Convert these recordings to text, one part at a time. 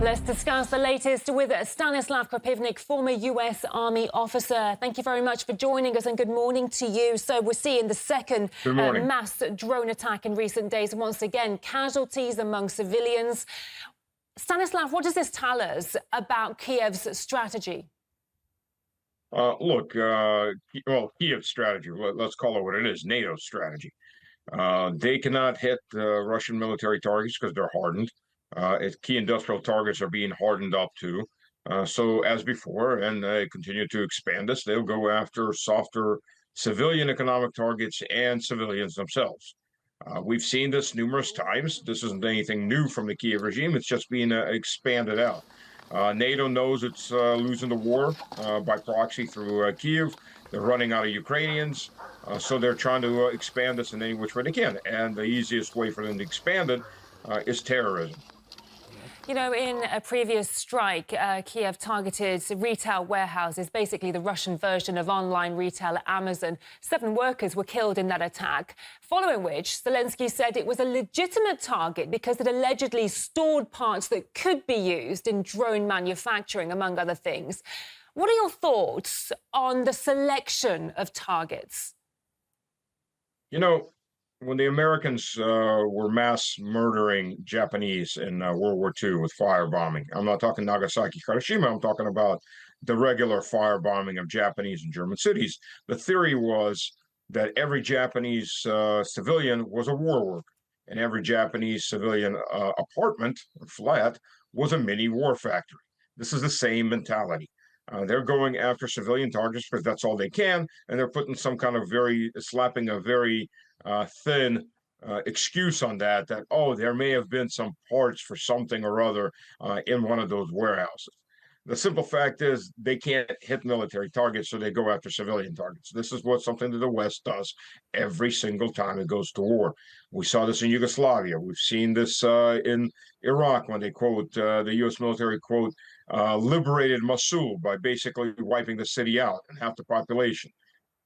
Let's discuss the latest with Stanisław Krapiwnik, former US Army officer. Thank you very much for joining us and good morning to you. So we're seeing the second mass drone attack in recent days. Once again, casualties among civilians. Stanisław, what does this tell us about Kiev's strategy? Kiev's strategy, let's call it what it is, NATO's strategy. They cannot hit Russian military targets because they're hardened. Key industrial targets are being hardened up too. So as before, and they continue to expand this, they'll go after softer civilian economic targets and civilians themselves. We've seen this numerous times. This isn't anything new from the Kiev regime. It's just being expanded out. NATO knows it's losing the war by proxy through Kiev. They're running out of Ukrainians, so they're trying to expand this in any which way they can. And the easiest way for them to expand it is terrorism. You know, in a previous strike, Kiev targeted retail warehouses, basically the Russian version of online retailer Amazon. 7 workers were killed in that attack, following which Zelensky said it was a legitimate target because it allegedly stored parts that could be used in drone manufacturing, among other things. What are your thoughts on the selection of targets? You know, when the Americans were mass murdering Japanese in World War II with firebombing, I'm not talking Nagasaki, Hiroshima, I'm talking about the regular firebombing of Japanese and German cities. The theory was that every Japanese civilian was a war worker, and every Japanese civilian apartment or flat was a mini war factory. This is the same mentality. They're going after civilian targets because that's all they can, and they're putting some kind of slapping a very thin excuse on that, oh, there may have been some parts for something or other in one of those warehouses. The simple fact is they can't hit military targets, so they go after civilian targets. This is something that the West does every single time it goes to war. We saw this in Yugoslavia. We've seen this in Iraq when they quote, the U.S. military quote, liberated Mosul by basically wiping the city out and half the population.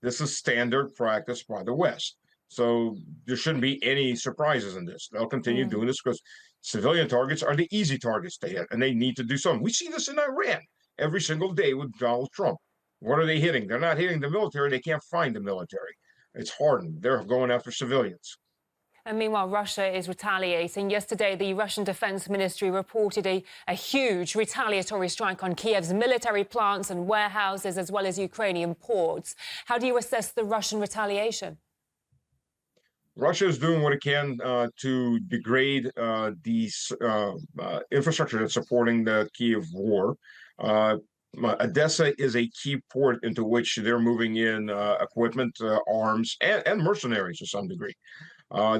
This is standard practice by the West. So there shouldn't be any surprises in this. They'll continue doing this because civilian targets are the easy targets to hit, and they need to do something. We see this in Iran every single day with Donald Trump. What are they hitting? They're not hitting the military. They can't find the military. It's hardened. They're going after civilians. And meanwhile, Russia is retaliating. Yesterday, the Russian Defense Ministry reported a huge retaliatory strike on Kiev's military plants and warehouses, as well as Ukrainian ports. How do you assess the Russian retaliation? Russia is doing what it can to degrade these infrastructure that's supporting the Kiev war. Odessa is a key port into which they're moving in equipment, arms, and mercenaries to some degree.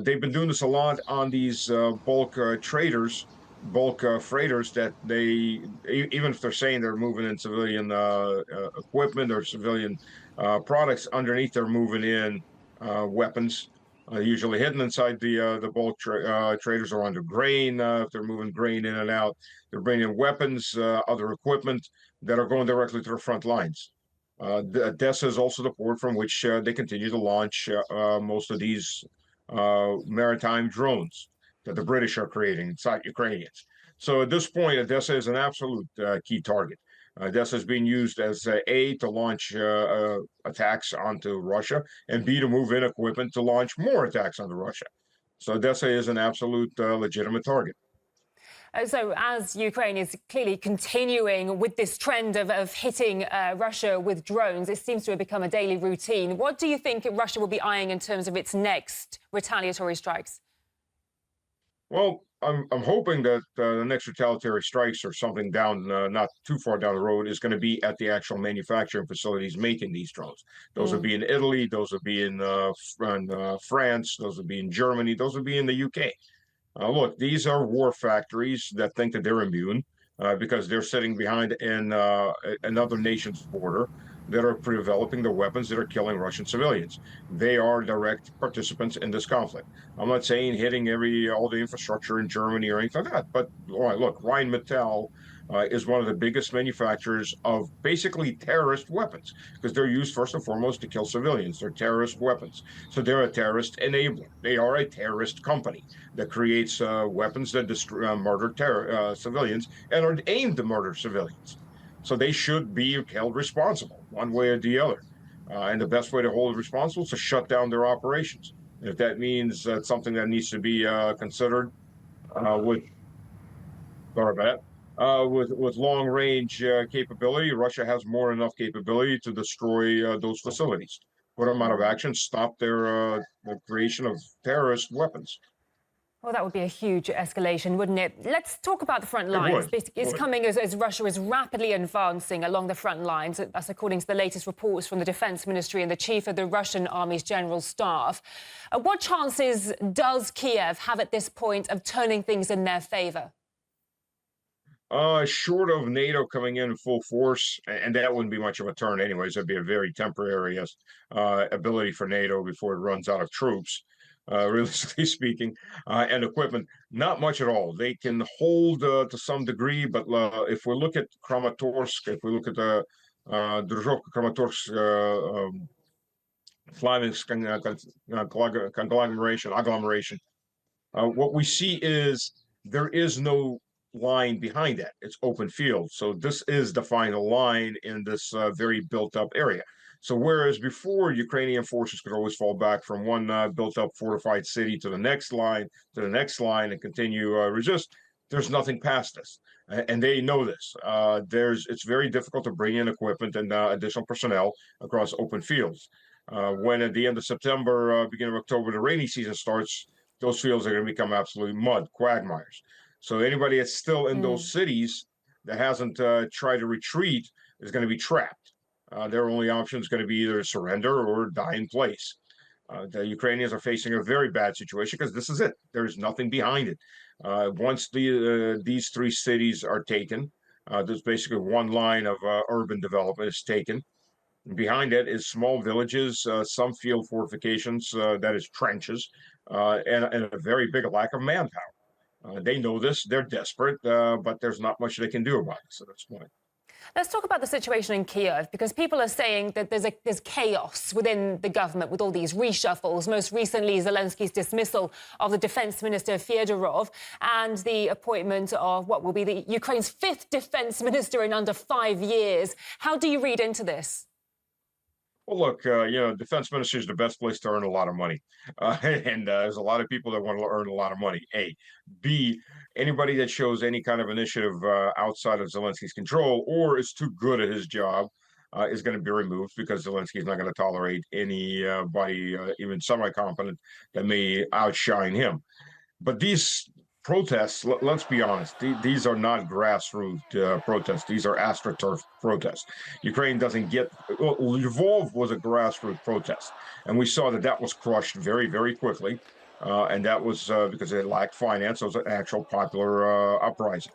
They've been doing this a lot on these bulk freighters that they, even if they're saying they're moving in civilian equipment or civilian products, underneath they're moving in weapons. Usually hidden inside the bulk traders or under grain. If they're moving grain in and out, they're bringing weapons, other equipment that are going directly to the front lines. Odessa is also the port from which they continue to launch most of these maritime drones that the British are creating inside Ukrainians. So at this point, Odessa is an absolute key target. Odessa is being used as A, to launch attacks onto Russia, and B, to move in equipment to launch more attacks onto Russia. So Odessa is an absolute legitimate target. So as Ukraine is clearly continuing with this trend of hitting Russia with drones, it seems to have become a daily routine. What do you think Russia will be eyeing in terms of its next retaliatory strikes? Well, I'm hoping that the next retaliatory strikes or something down, not too far down the road, is going to be at the actual manufacturing facilities making these drones. Those would be in Italy, those would be in France, those would be in Germany, those would be in the UK. Look, these are war factories that think that they're immune because they're sitting behind another nation's border. that are developing the weapons that are killing Russian civilians. They are direct participants in this conflict. I'm not saying hitting all the infrastructure in Germany or anything like that, but look, Rheinmetall is one of the biggest manufacturers of basically terrorist weapons because they're used first and foremost to kill civilians. They're terrorist weapons. So they're a terrorist enabler. They are a terrorist company that creates weapons that murder civilians and are aimed to murder civilians. So they should be held responsible one way or the other. And the best way to hold them responsible is to shut down their operations. And if that means something that needs to be considered with, sorry about that, with long range capability, Russia has more than enough capability to destroy those facilities, put them out of action, stop the creation of terrorist weapons. Well, that would be a huge escalation, wouldn't it? Let's talk about the front lines. It's coming as Russia is rapidly advancing along the front lines. That's according to the latest reports from the Defense Ministry and the chief of the Russian Army's General Staff. What chances does Kiev have at this point of turning things in their favor? Short of NATO coming in full force, and that wouldn't be much of a turn anyways. That'd be a very temporary ability for NATO before it runs out of troops. Realistically speaking, and equipment, not much at all. They can hold to some degree, but if we look at Kramatorsk, if we look at the Druzhkovka Kramatorsk agglomeration, what we see is there is no line behind that. It's open field. So this is the final line in this very built up area. So whereas before Ukrainian forces could always fall back from one built up fortified city to the next line, and continue resist, there's nothing past this. And they know this. It's very difficult to bring in equipment and additional personnel across open fields. When at the end of September, beginning of October, the rainy season starts, those fields are going to become absolutely mud, quagmires. So anybody that's still in those cities that hasn't tried to retreat is going to be trapped. Their only option is going to be either surrender or die in place. The Ukrainians are facing a very bad situation because this is it. There's nothing behind it. Once these three cities are taken, there's basically one line of urban development is taken. Behind it is small villages, some field fortifications, that is trenches, and a very big lack of manpower. They know this. They're desperate, but there's not much they can do about it. So that's why. Let's talk about the situation in Kyiv, because people are saying that there's chaos within the government with all these reshuffles. Most recently, Zelensky's dismissal of the defense minister, Fedorov, and the appointment of what will be the Ukraine's fifth defense minister in under 5 years. How do you read into this? Well, look, defense ministry is the best place to earn a lot of money. And there's a lot of people that want to earn a lot of money, A. B, anybody that shows any kind of initiative outside of Zelensky's control or is too good at his job is going to be removed because Zelensky is not going to tolerate anybody, even semi-competent, that may outshine him. But these protests, let's be honest, these are not grassroots protests. These are astroturf protests. Ukraine doesn't get, Lvov was a grassroots protest, and we saw that was crushed very, very quickly, and that was because it lacked finance. It was an actual popular uprising.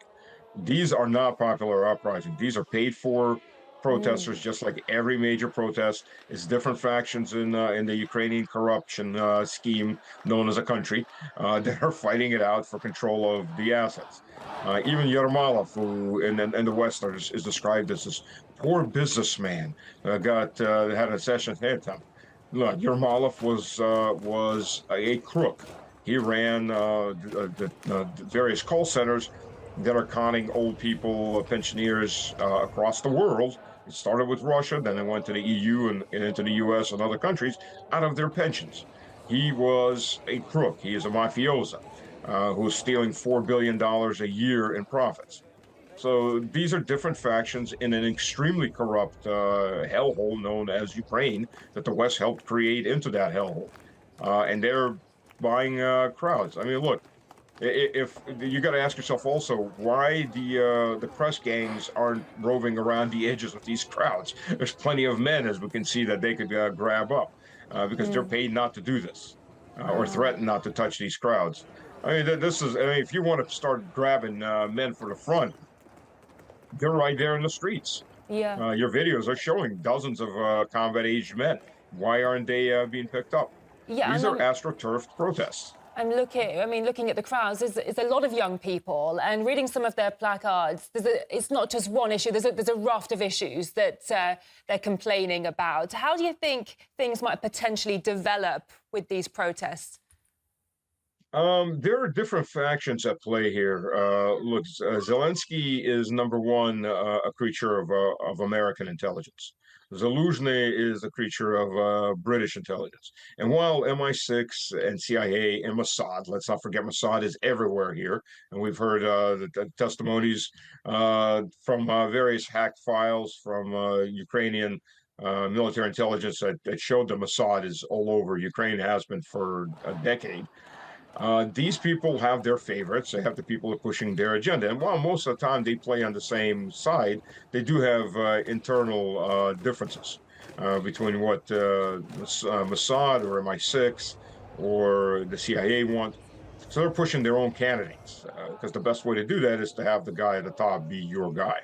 These are not popular uprisings. These are paid for protesters, just like every major protest. Is different factions in the Ukrainian corruption scheme known as a country that are fighting it out for control of the assets. Even Yermolov, who in the West is described as this poor businessman, had an assassination attempt. Look, Yermolov was a crook. He ran the various call centers that are conning old people, pensioners across the world. It started with Russia, then it went to the EU and into the US and other countries out of their pensions. He was a crook. He is a mafioso who's stealing $4 billion a year in profits. So these are different factions in an extremely corrupt hellhole known as Ukraine that the West helped create into that hellhole. And they're buying crowds. I mean, look, if you got to ask yourself also why the press gangs aren't roving around the edges of these crowds. There's plenty of men, as we can see, that they could grab up because they're paid not to do this or threaten not to touch these crowds. I mean, if you want to start grabbing men for the front, they're right there in the streets. Yeah. Your videos are showing dozens of combat-aged men. Why aren't they being picked up? Yeah, These and are astroturfed protests. I'm looking at the crowds, there's a lot of young people, and reading some of their placards, it's not just one issue, there's a raft of issues that they're complaining about. How do you think things might potentially develop with these protests? There are different factions at play here. Look, Zelensky is number one, a creature of American intelligence. Zaluzhny is a creature of British intelligence. And while MI6 and CIA and Mossad, let's not forget Mossad is everywhere here, and we've heard the testimonies from various hacked files from Ukrainian military intelligence that showed that Mossad is all over. Ukraine has been for a decade. These people have their favorites. They have the people who are pushing their agenda. And while most of the time they play on the same side, they do have internal differences between what Mossad or MI6 or the CIA want. So they're pushing their own candidates because the best way to do that is to have the guy at the top be your guy.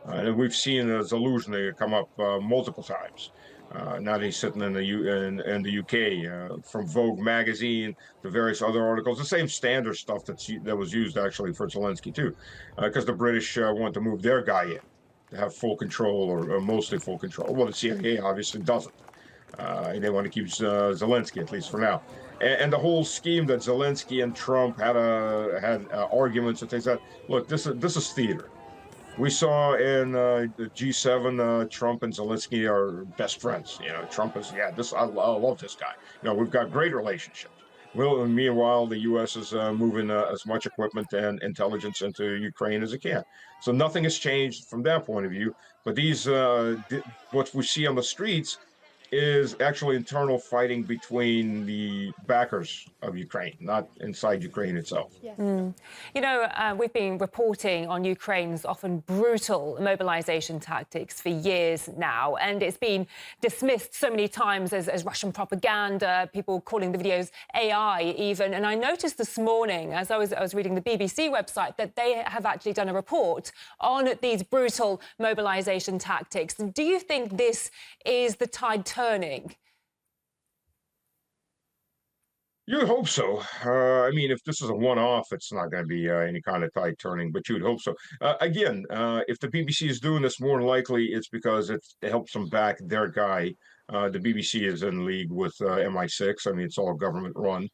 And we've seen Zaluzhny come up multiple times. Now that he's sitting in the UK, from Vogue magazine to various other articles, the same standard stuff that was used actually for Zelensky too, because the British want to move their guy in to have full control or mostly full control. Well, the CIA obviously doesn't. They want to keep Zelensky, at least for now. And the whole scheme that Zelensky and Trump had arguments and things like that. Look, this is theater. We saw in the G7, Trump and Zelensky are best friends. You know, Trump is, I love this guy. You know, we've got great relationships. Well, meanwhile, the U.S. is moving as much equipment and intelligence into Ukraine as it can. So nothing has changed from that point of view. But these, what we see on the streets is actually internal fighting between the backers of Ukraine, not inside Ukraine itself. Yes. You know, we've been reporting on Ukraine's often brutal mobilization tactics for years now, and it's been dismissed so many times as Russian propaganda, people calling the videos AI even. And I noticed this morning, as I was reading the BBC website, that they have actually done a report on these brutal mobilization tactics. Do you think this is the tide turning? You'd hope so. I mean, if this is a one-off, it's not going to be any kind of tide turning, but you'd hope so. Again, if the BBC is doing this, more likely it's because it helps them back their guy. The BBC is in league with MI6. I mean, it's all government run.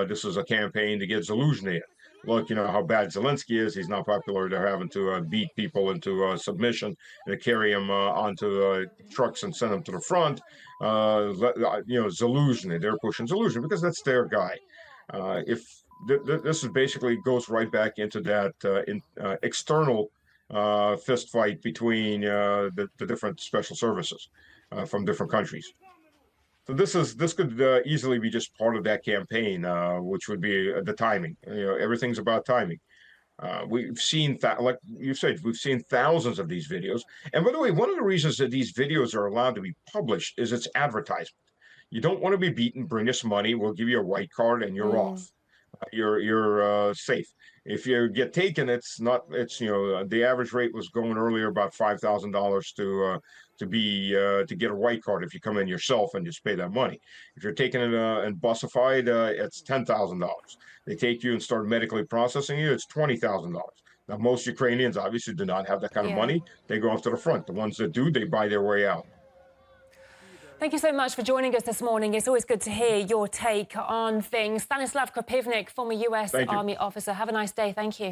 This is a campaign to get Zaluzhny in. Look, you know how bad Zelensky is. He's not popular. They're having to beat people into submission and to carry him onto trucks and send them to the front. You know, Zaluzhny, they're pushing Zaluzhny because that's their guy. If this is basically goes right back into that external fist fight between the different special services from different countries. So this could easily be just part of that campaign, which would be the timing. You know, everything's about timing. We've seen that, like you said, we've seen thousands of these videos. And by the way, one of the reasons that these videos are allowed to be published is it's advertisement. You don't want to be beaten. Bring us money. We'll give you a white card, and you're off. You're safe. If you get taken, it's not. It's, you know, the average rate was going earlier about $5,000 to get a white card if you come in yourself and just pay that money. If you're taken and bussified, it's $10,000. They take you and start medically processing you, it's $20,000. Now, most Ukrainians obviously do not have that kind of money. They go off to the front. The ones that do, they buy their way out. Thank you so much for joining us this morning. It's always good to hear your take on things. Stanisław Krapiwnik, former US Army officer. Have a nice day. Thank you.